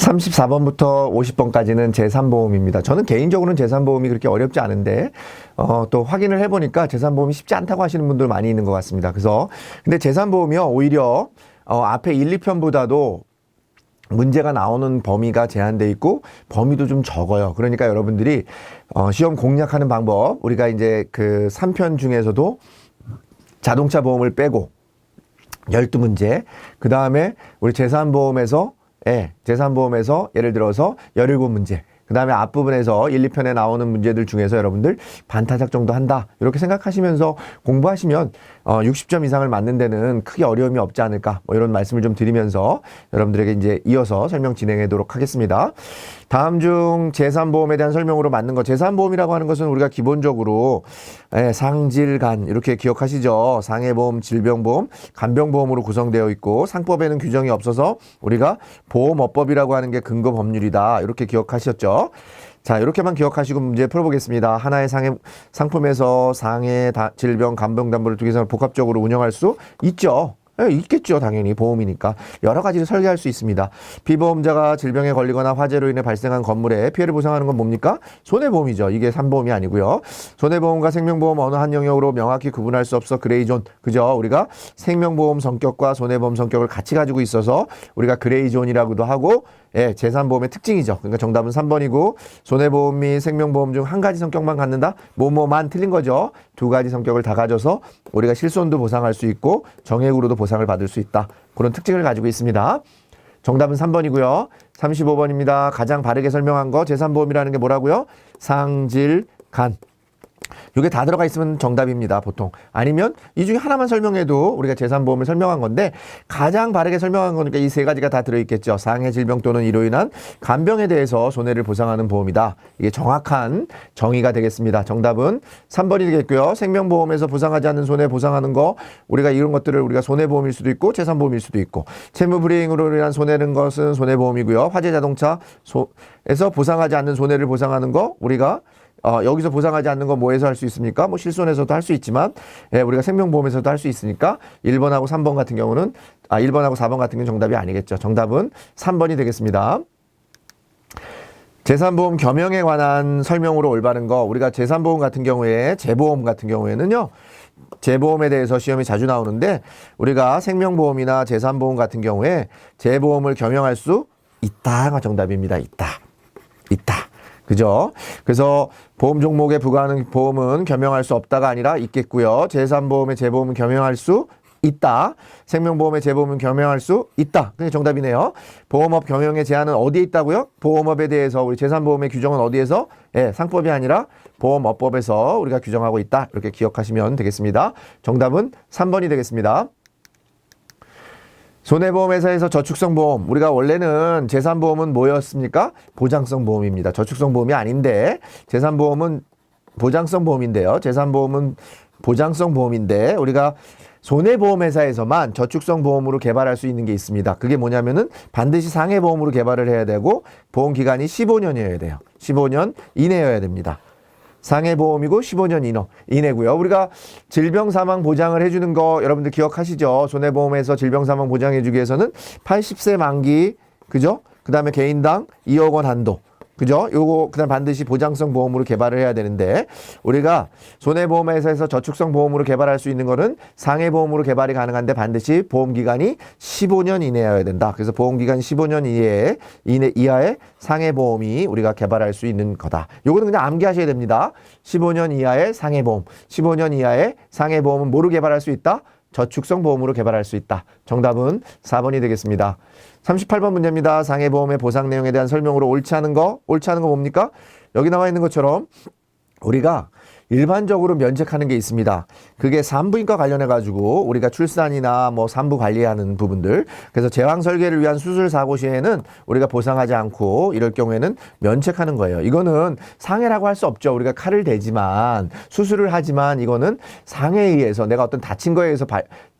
34번부터 50번까지는 재산보험입니다. 저는 개인적으로는 재산보험이 그렇게 어렵지 않은데 또 확인을 해보니까 재산보험이 쉽지 않다고 하시는 분들 많이 있는 것 같습니다. 그래서 근데 재산보험이요 오히려 앞에 1, 2편보다도 문제가 나오는 범위가 제한돼 있고 범위도 좀 적어요. 그러니까 여러분들이 시험 공략하는 방법, 우리가 이제 그 3편 중에서도 자동차 보험을 빼고 12문제, 그 다음에 우리 재산보험에서 예를 들어서 17문제, 그 다음에 앞부분에서 1, 2편에 나오는 문제들 중에서 여러분들 반타작 정도 한다, 이렇게 생각하시면서 공부하시면 60점 이상을 맞는 데는 크게 어려움이 없지 않을까, 뭐 이런 말씀을 좀 드리면서 여러분들에게 이제 이어서 설명 진행하도록 하겠습니다. 다음 중 재산보험에 대한 설명으로 맞는 것, 재산보험이라고 하는 것은 우리가 기본적으로 상질간 이렇게 기억하시죠. 상해보험, 질병보험, 간병보험으로 구성되어 있고 상법에는 규정이 없어서 우리가 보험업법이라고 하는 게 근거 법률이다, 이렇게 기억하셨죠. 자, 이렇게만 기억하시고 문제 풀어보겠습니다. 하나의 상품에서 상해, 질병, 간병 담보를 두 개서 복합적으로 운영할 수 있죠. 있겠죠. 당연히 보험이니까 여러 가지를 설계할 수 있습니다. 피보험자가 질병에 걸리거나 화재로 인해 발생한 건물에 피해를 보상하는 건 뭡니까? 손해보험이죠. 이게 산보험이 아니고요. 손해보험과 생명보험 어느 한 영역으로 명확히 구분할 수 없어 그레이존. 그죠? 우리가 생명보험 성격과 손해보험 성격을 같이 가지고 있어서 우리가 그레이존이라고도 하고, 재산보험의 특징이죠. 그러니까 정답은 3번이고 손해보험 및 생명보험 중 한 가지 성격만 갖는다? 뭐뭐만 틀린 거죠. 두 가지 성격을 다 가져서 우리가 실손도 보상할 수 있고 정액으로도 보상을 받을 수 있다. 그런 특징을 가지고 있습니다. 정답은 3번이고요. 35번입니다. 가장 바르게 설명한 거, 재산보험이라는 게 뭐라고요? 상질간. 이게 다 들어가 있으면 정답입니다, 보통. 아니면 이 중에 하나만 설명해도 우리가 재산보험을 설명한 건데 가장 바르게 설명한 거니까 이 세 가지가 다 들어있겠죠. 상해, 질병 또는 이로 인한 간병에 대해서 손해를 보상하는 보험이다. 이게 정확한 정의가 되겠습니다. 정답은 3번이 되겠고요. 생명보험에서 보상하지 않는 손해 보상하는 거, 우리가 이런 것들을 우리가 손해보험일 수도 있고 재산보험일 수도 있고, 채무불이행으로 인한 손해는 것은 손해보험이고요. 화재 자동차에서 보상하지 않는 손해를 보상하는 거, 우리가 여기서 보상하지 않는 건 뭐에서 할 수 있습니까? 뭐 실손에서도 할 수 있지만, 우리가 생명보험에서도 할 수 있으니까 1번하고 3번 같은 경우는 1번하고 4번 같은 경우는 정답이 아니겠죠. 정답은 3번이 되겠습니다. 재산보험 겸용에 관한 설명으로 올바른 거, 우리가 재산보험 같은 경우에, 재보험 같은 경우에는요, 재보험에 대해서 시험이 자주 나오는데 우리가 생명보험이나 재산보험 같은 경우에 재보험을 겸용할 수 있다가 정답입니다. 있다. 그죠? 그래서 보험 종목에 부과하는 보험은 겸용할 수 없다가 아니라 있겠고요. 재산보험에 재보험은 겸용할 수 있다. 생명보험에 재보험은 겸용할 수 있다. 그게 정답이네요. 보험업 겸용의 제한은 어디에 있다고요? 보험업에 대해서 우리 재산보험의 규정은 어디에서? 상법이 아니라 보험업법에서 우리가 규정하고 있다. 이렇게 기억하시면 되겠습니다. 정답은 3번이 되겠습니다. 손해보험회사에서 저축성보험, 우리가 원래는 재산보험은 뭐였습니까? 보장성보험입니다. 저축성보험이 아닌데 재산보험은 보장성보험인데요. 재산보험은 보장성보험인데 우리가 손해보험회사에서만 저축성보험으로 개발할 수 있는 게 있습니다. 그게 뭐냐면은 반드시 상해보험으로 개발을 해야 되고 보험기간이 15년이어야 돼요. 15년 이내여야 됩니다. 상해보험이고 15년 이내고요. 우리가 질병사망 보장을 해주는 거 여러분들 기억하시죠? 손해보험에서 질병사망 보장해주기 위해서는 80세 만기, 그죠? 그 다음에 개인당 2억 원 한도, 그죠? 요거 그다음 반드시 보장성 보험으로 개발을 해야 되는데 우리가 손해보험회사에서 저축성 보험으로 개발할 수 있는 거는 상해보험으로 개발이 가능한데 반드시 보험기간이 15년 이내여야 된다. 그래서 보험기간 15년 이하의 상해보험이 우리가 개발할 수 있는 거다. 요거는 그냥 암기하셔야 됩니다. 15년 이하의 상해보험, 15년 이하의 상해보험은 뭐로 개발할 수 있다? 저축성 보험으로 개발할 수 있다. 정답은 4번이 되겠습니다. 38번 문제입니다. 상해보험의 보상 내용에 대한 설명으로 옳지 않은 거 뭡니까? 여기 나와 있는 것처럼 우리가 일반적으로 면책하는 게 있습니다. 그게 산부인과 관련해 가지고 우리가 출산이나 뭐 산부 관리하는 부분들, 그래서 제왕 설계를 위한 수술 사고 시에는 우리가 보상하지 않고 이럴 경우에는 면책하는 거예요. 이거는 상해라고 할 수 없죠. 우리가 칼을 대지만 수술을 하지만 이거는 상해에 의해서 내가 어떤 다친 거에 의해서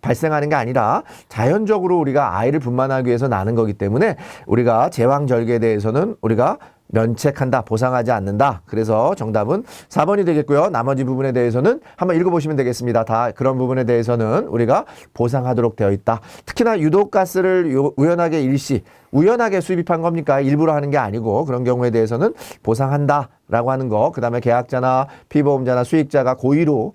발생하는 게 아니라 자연적으로 우리가 아이를 분만하기 위해서 나는 거기 때문에 우리가 제왕절개에 대해서는 우리가 면책한다, 보상하지 않는다. 그래서 정답은 4번이 되겠고요. 나머지 부분에 대해서는 한번 읽어보시면 되겠습니다. 다 그런 부분에 대해서는 우리가 보상하도록 되어 있다. 특히나 유독가스를 우연하게 우연하게 수입한 겁니까? 일부러 하는 게 아니고 그런 경우에 대해서는 보상한다라고 하는 거. 그 다음에 계약자나 피보험자나 수익자가 고의로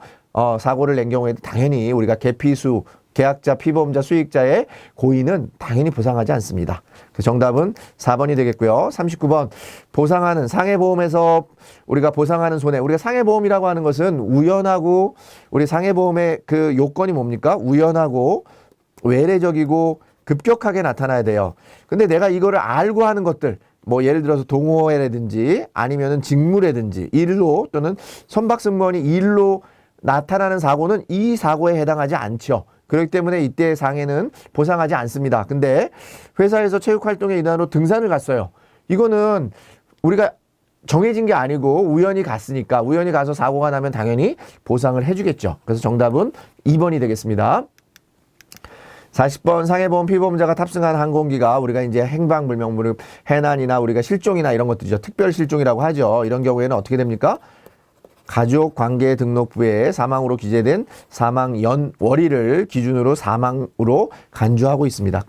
사고를 낸 경우에 당연히 우리가 계피수 계약자, 피보험자, 수익자의 고의는 당연히 보상하지 않습니다. 그 정답은 4번이 되겠고요. 39번 보상하는 상해보험에서 우리가 보상하는 손해. 우리가 상해보험이라고 하는 것은 우연하고 우리 상해보험의 그 요건이 뭡니까? 우연하고 외래적이고 급격하게 나타나야 돼요. 근데 내가 이거를 알고 하는 것들 뭐 예를 들어서 동호회라든지 아니면은 직무라든지 일로 또는 선박승무원이 일로 나타나는 사고는 이 사고에 해당하지 않죠. 그렇기 때문에 이때 상해는 보상하지 않습니다. 근데 회사에서 체육활동의 일환으로 등산을 갔어요. 이거는 우리가 정해진 게 아니고 우연히 갔으니까 우연히 가서 사고가 나면 당연히 보상을 해주겠죠. 그래서 정답은 2번이 되겠습니다. 40번 상해보험 피보험자가 탑승한 항공기가 우리가 이제 행방불명, 해난이나 우리가 실종이나 이런 것들이죠. 특별실종이라고 하죠. 이런 경우에는 어떻게 됩니까? 가족관계등록부에 사망으로 기재된 사망 연월일을 기준으로 사망으로 간주하고 있습니다.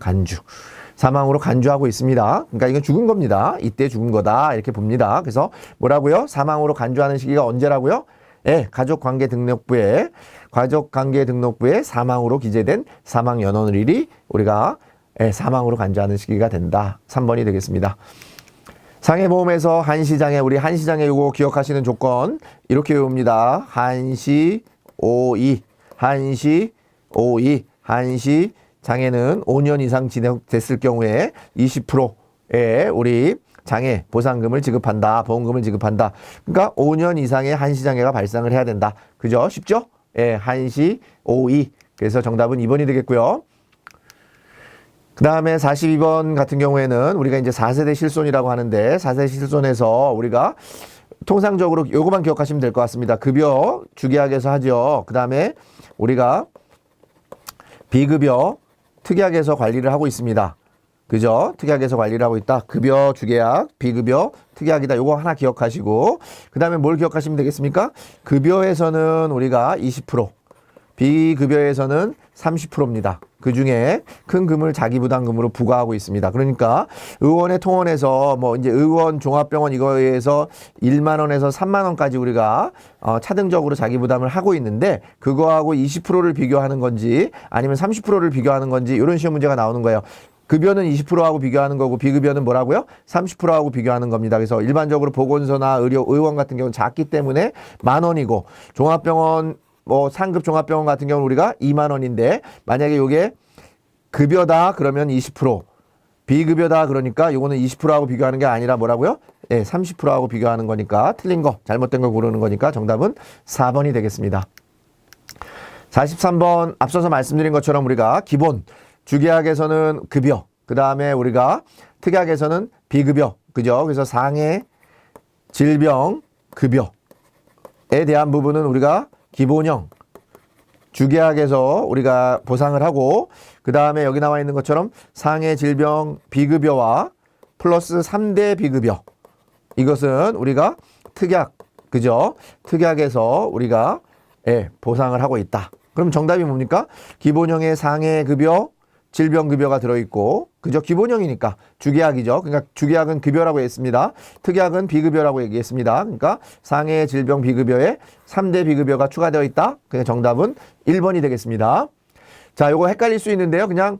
사망으로 간주하고 있습니다. 그러니까 이건 죽은 겁니다. 이때 죽은 거다 이렇게 봅니다. 그래서 뭐라고요? 사망으로 간주하는 시기가 언제라고요? 예, 가족관계등록부에 사망으로 기재된 사망 연월일이 우리가 사망으로 간주하는 시기가 된다. 3번이 되겠습니다. 상해보험에서 한시장애, 우리 한시장애 요거 기억하시는 조건 이렇게 외웁니다. 한시장애는 5년 이상 진행됐을 경우에 20%의 우리 장애 보상금을 지급한다. 보험금을 지급한다. 그러니까 5년 이상의 한시장애가 발생을 해야 된다. 그죠? 쉽죠? 예, 그래서 정답은 2번이 되겠고요. 그 다음에 42번 같은 경우에는 우리가 이제 4세대 실손이라고 하는데 4세대 실손에서 우리가 통상적으로 요거만 기억하시면 될 것 같습니다. 급여 주계약에서 하죠. 그 다음에 우리가 비급여 특약에서 관리를 하고 있습니다. 그죠? 특약에서 관리를 하고 있다. 급여 주계약, 비급여 특약이다. 요거 하나 기억하시고 그 다음에 뭘 기억하시면 되겠습니까? 급여에서는 우리가 20%, 비급여에서는 30%입니다. 그 중에 큰 금을 자기 부담금으로 부과하고 있습니다. 그러니까 의원의 통원에서 뭐 이제 의원 종합병원 이거에서 1만 원에서 3만 원까지 우리가 차등적으로 자기 부담을 하고 있는데 그거하고 20%를 비교하는 건지 아니면 30%를 비교하는 건지 이런 시험 문제가 나오는 거예요. 급여는 20%하고 비교하는 거고 비급여는 뭐라고요? 30%하고 비교하는 겁니다. 그래서 일반적으로 보건소나 의원 같은 경우는 작기 때문에 10,000원이고 종합병원 상급 종합병원 같은 경우는 우리가 2만 원인데 만약에 요게 급여다 그러면 20%, 비급여다 그러니까 요거는 20%하고 비교하는 게 아니라 뭐라고요? 네, 30%하고 비교하는 거니까 틀린 거, 잘못된 걸 고르는 거니까 정답은 4번이 되겠습니다. 43번 앞서서 말씀드린 것처럼 우리가 기본 주계약에서는 급여, 그 다음에 우리가 특약에서는 비급여, 그죠? 그래서 상해, 질병, 급여에 대한 부분은 우리가 기본형 주계약에서 우리가 보상을 하고 그 다음에 여기 나와 있는 것처럼 상해 질병 비급여와 플러스 3대 비급여 이것은 우리가 특약 그죠? 특약에서 우리가 보상을 하고 있다. 그럼 정답이 뭡니까? 기본형의 상해 급여 질병급여가 들어있고 그죠? 기본형이니까 주계약이죠. 그러니까 주계약은 급여라고 했습니다. 특약은 비급여라고 얘기했습니다. 그러니까 상해 질병 비급여에 3대 비급여가 추가되어 있다. 그냥 정답은 1번이 되겠습니다. 자, 요거 헷갈릴 수 있는데요. 그냥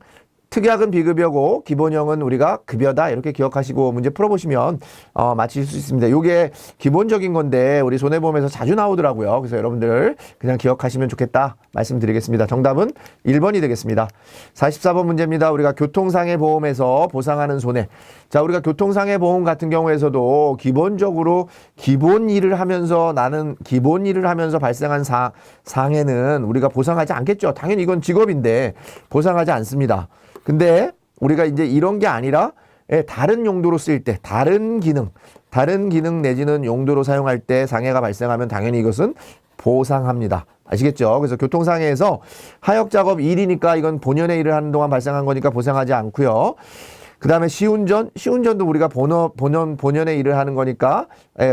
특약은 비급여고 기본형은 우리가 급여다 이렇게 기억하시고 문제 풀어보시면 맞히실 수 있습니다. 이게 기본적인 건데 우리 손해보험에서 자주 나오더라고요. 그래서 여러분들 그냥 기억하시면 좋겠다 말씀드리겠습니다. 정답은 1번이 되겠습니다. 44번 문제입니다. 우리가 교통상해 보험에서 보상하는 손해. 자, 우리가 교통상해 보험 같은 경우에서도 기본적으로 기본 일을 하면서 발생한 상해는 우리가 보상하지 않겠죠. 당연히 이건 직업인데 보상하지 않습니다. 근데 우리가 이제 이런 게 아니라 다른 용도로 쓰일 때 다른 기능 내지는 용도로 사용할 때 장애가 발생하면 당연히 이것은 보상합니다. 아시겠죠? 그래서 교통상해에서 하역작업 일이니까 이건 본연의 일을 하는 동안 발생한 거니까 보상하지 않고요. 그 다음에 시운전도 우리가 본연의 일을 하는 거니까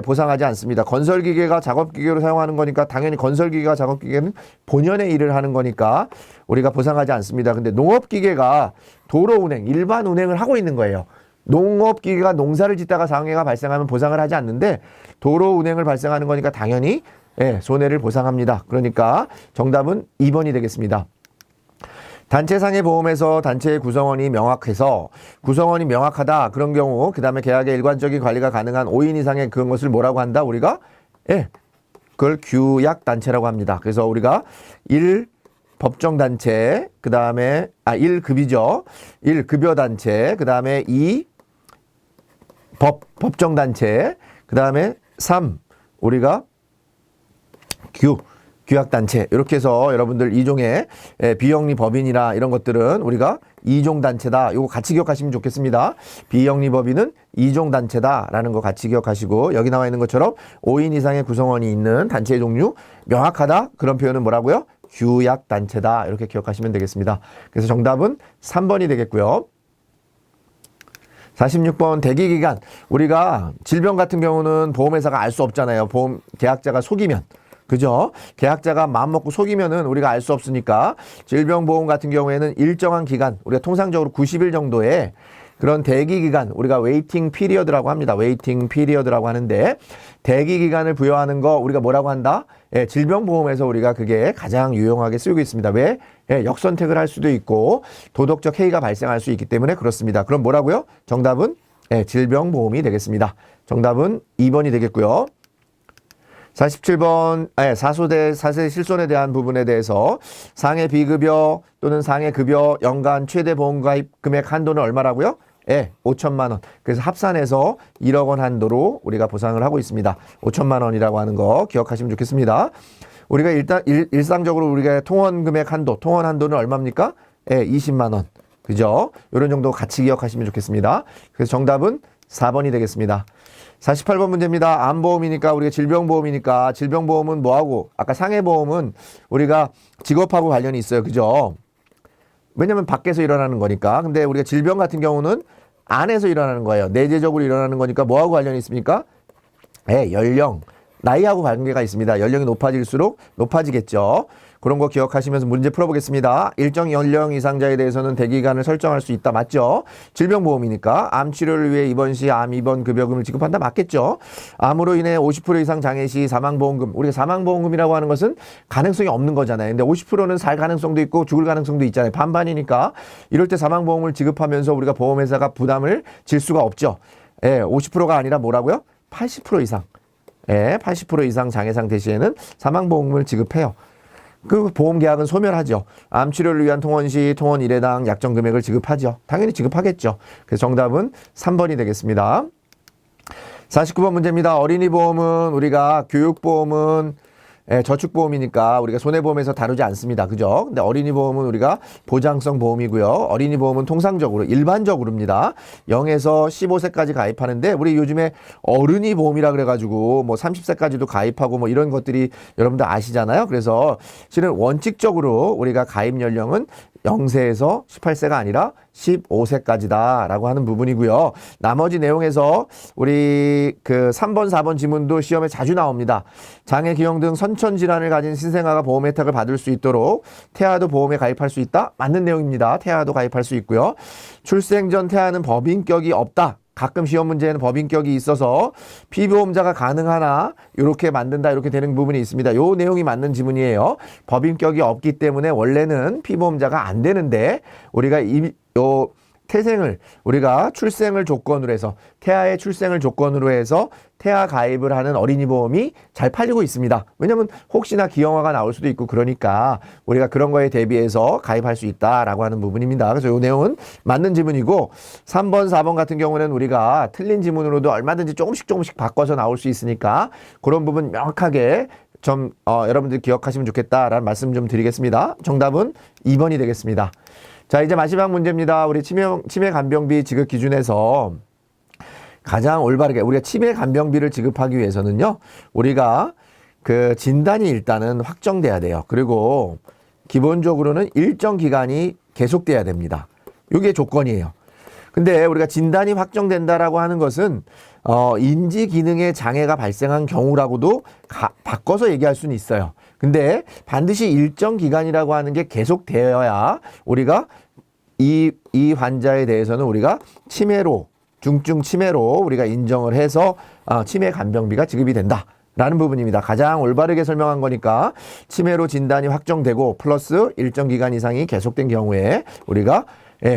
보상하지 않습니다. 건설기계가 작업기계로 사용하는 거니까 당연히 건설기계가 작업기계는 본연의 일을 하는 거니까 우리가 보상하지 않습니다. 근데 농업기계가 도로운행, 일반 운행을 하고 있는 거예요. 농업기계가 농사를 짓다가 상해가 발생하면 보상을 하지 않는데 도로운행을 발생하는 거니까 당연히 손해를 보상합니다. 그러니까 정답은 2번이 되겠습니다. 단체상해 보험에서 단체의 구성원이 명확해서 구성원이 명확하다 그런 경우 그 다음에 계약의 일관적인 관리가 가능한 5인 이상의 그런 것을 뭐라고 한다? 우리가 그걸 규약단체라고 합니다. 그래서 우리가 1 법정단체 그 다음에 1급이죠. 1급여단체 그 다음에 2 법정단체 그 다음에 3 우리가 규약단체 이렇게 해서 여러분들 2종의 비영리 법인이나 이런 것들은 우리가 2종 단체다. 이거 같이 기억하시면 좋겠습니다. 비영리 법인은 2종 단체다라는 거 같이 기억하시고 여기 나와 있는 것처럼 5인 이상의 구성원이 있는 단체의 종류 명확하다. 그런 표현은 뭐라고요? 규약단체다. 이렇게 기억하시면 되겠습니다. 그래서 정답은 3번이 되겠고요. 46번 대기기간. 우리가 질병 같은 경우는 보험회사가 알 수 없잖아요. 보험 계약자가 속이면. 그죠? 계약자가 마음먹고 속이면은 우리가 알 수 없으니까 질병보험 같은 경우에는 일정한 기간, 우리가 통상적으로 90일 정도의 그런 대기기간, 우리가 웨이팅 피리어드라고 합니다. 웨이팅 피리어드라고 하는데 대기기간을 부여하는 거 우리가 뭐라고 한다? 질병보험에서 우리가 그게 가장 유용하게 쓰이고 있습니다. 왜? 역선택을 할 수도 있고 도덕적 해이가 발생할 수 있기 때문에 그렇습니다. 그럼 뭐라고요? 정답은 질병보험이 되겠습니다. 정답은 2번이 되겠고요. 47번 사세 실손에 대한 부분에 대해서 상해 비급여 또는 상해 급여 연간 최대 보험 가입 금액 한도는 얼마라고요? 5천만 원. 그래서 합산해서 1억 원 한도로 우리가 보상을 하고 있습니다. 5천만 원이라고 하는 거 기억하시면 좋겠습니다. 우리가 일단 일상적으로 우리가 통원 금액 한도, 통원 한도는 얼마입니까? 20만 원. 그죠? 이런 정도 같이 기억하시면 좋겠습니다. 그래서 정답은 4번이 되겠습니다. 48번 문제입니다. 암보험이니까 우리가 질병보험이니까 질병보험은 뭐하고 아까 상해보험은 우리가 직업하고 관련이 있어요. 그죠? 왜냐면 밖에서 일어나는 거니까. 근데 우리가 질병 같은 경우는 안에서 일어나는 거예요. 내재적으로 일어나는 거니까 뭐하고 관련이 있습니까? 연령, 나이하고 관계가 있습니다. 연령이 높아질수록 높아지겠죠. 그런 거 기억하시면서 문제 풀어보겠습니다. 일정 연령 이상자에 대해서는 대기간을 설정할 수 있다. 맞죠? 질병보험이니까 암 치료를 위해 입원 시 암 입원 급여금을 지급한다. 맞겠죠? 암으로 인해 50% 이상 장애 시 사망보험금. 우리가 사망보험금이라고 하는 것은 가능성이 없는 거잖아요. 근데 50%는 살 가능성도 있고 죽을 가능성도 있잖아요. 반반이니까 이럴 때 사망보험을 지급하면서 우리가 보험회사가 부담을 질 수가 없죠. 50%가 아니라 뭐라고요? 80% 이상. 80% 이상 장애 상태 시에는 사망보험을 지급해요. 그 보험계약은 소멸하죠. 암치료를 위한 통원 시 통원 1회당 약정 금액을 지급하죠. 당연히 지급하겠죠. 그래서 정답은 3번이 되겠습니다. 49번 문제입니다. 어린이 보험은 우리가 교육보험은 저축보험이니까 우리가 손해보험에서 다루지 않습니다. 그죠? 근데 어린이 보험은 우리가 보장성 보험이고요. 어린이 보험은 통상적으로 일반적으로입니다. 0에서 15세까지 가입하는데 우리 요즘에 어른이 보험이라 그래가지고 뭐 30세까지도 가입하고 뭐 이런 것들이 여러분들 아시잖아요. 그래서 실은 원칙적으로 우리가 가입 연령은 0세에서 18세가 아니라 15세까지다라고 하는 부분이고요. 나머지 내용에서 우리 그 3번, 4번 지문도 시험에 자주 나옵니다. 장애, 기형 등 선천 질환을 가진 신생아가 보험 혜택을 받을 수 있도록 태아도 보험에 가입할 수 있다? 맞는 내용입니다. 태아도 가입할 수 있고요. 출생 전 태아는 법인격이 없다. 가끔 시험 문제에는 법인격이 있어서 피보험자가 가능하나 이렇게 만든다 이렇게 되는 부분이 있습니다. 요 내용이 맞는 지문이에요. 법인격이 없기 때문에 원래는 피보험자가 안 되는데 우리가 요 태생을 우리가 출생을 조건으로 해서 태아의 출생을 조건으로 해서 태아 가입을 하는 어린이 보험이 잘 팔리고 있습니다. 왜냐하면 혹시나 기형아가 나올 수도 있고 그러니까 우리가 그런 거에 대비해서 가입할 수 있다라고 하는 부분입니다. 그래서 이 내용은 맞는 지문이고 3번, 4번 같은 경우는 우리가 틀린 지문으로도 얼마든지 조금씩 바꿔서 나올 수 있으니까 그런 부분 명확하게 좀 여러분들 기억하시면 좋겠다라는 말씀 좀 드리겠습니다. 정답은 2번이 되겠습니다. 자, 이제 마지막 문제입니다. 우리 치매 간병비 지급 기준에서 가장 올바르게 우리가 치매 간병비를 지급하기 위해서는요. 우리가 그 진단이 일단은 확정돼야 돼요. 그리고 기본적으로는 일정 기간이 계속돼야 됩니다. 이게 조건이에요. 근데 우리가 진단이 확정된다라고 하는 것은 인지 기능에 장애가 발생한 경우라고도 바꿔서 얘기할 수는 있어요. 근데 반드시 일정 기간이라고 하는 게 계속되어야 우리가 이 환자에 대해서는 우리가 치매로, 중증 치매로 우리가 인정을 해서 치매 간병비가 지급이 된다. 라는 부분입니다. 가장 올바르게 설명한 거니까 치매로 진단이 확정되고 플러스 일정 기간 이상이 계속된 경우에 우리가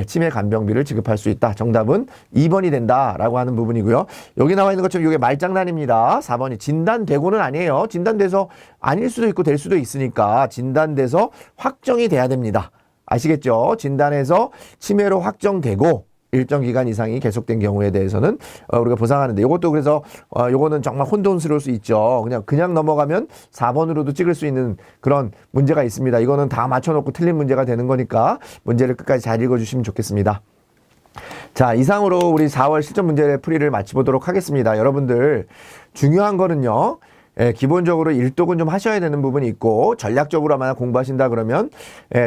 치매 간병비를 지급할 수 있다. 정답은 2번이 된다라고 하는 부분이고요. 여기 나와 있는 것처럼 이게 말장난입니다. 4번이 진단되고는 아니에요. 진단돼서 아닐 수도 있고 될 수도 있으니까 진단돼서 확정이 돼야 됩니다. 아시겠죠? 진단해서 치매로 확정되고 일정 기간 이상이 계속된 경우에 대해서는 우리가 보상하는데 이것도 그래서 요거는 정말 혼돈스러울 수 있죠. 그냥 넘어가면 4번으로도 찍을 수 있는 그런 문제가 있습니다. 이거는 다 맞춰놓고 틀린 문제가 되는 거니까 문제를 끝까지 잘 읽어주시면 좋겠습니다. 자, 이상으로 우리 4월 실전 문제 풀이를 마치보도록 하겠습니다. 여러분들 중요한 거는요. 기본적으로 일독은 좀 하셔야 되는 부분이 있고 전략적으로 만약 공부하신다 그러면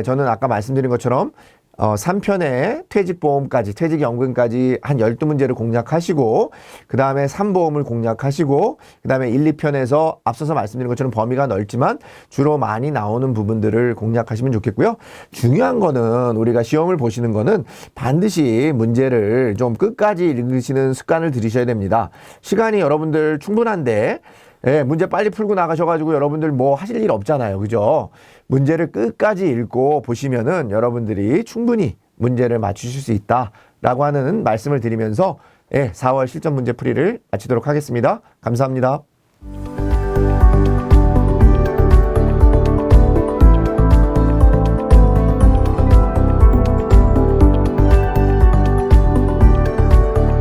저는 아까 말씀드린 것처럼 3편에 퇴직보험까지, 퇴직연금까지 한 12문제를 공략하시고, 그 다음에 3보험을 공략하시고, 그 다음에 1, 2편에서 앞서서 말씀드린 것처럼 범위가 넓지만 주로 많이 나오는 부분들을 공략하시면 좋겠고요. 중요한 거는 우리가 시험을 보시는 거는 반드시 문제를 좀 끝까지 읽으시는 습관을 들이셔야 됩니다. 시간이 여러분들 충분한데, 문제 빨리 풀고 나가셔가지고 여러분들 뭐 하실 일 없잖아요. 그죠? 문제를 끝까지 읽고 보시면은 여러분들이 충분히 문제를 맞추실 수 있다라고 하는 말씀을 드리면서 4월 실전 문제 풀이를 마치도록 하겠습니다. 감사합니다.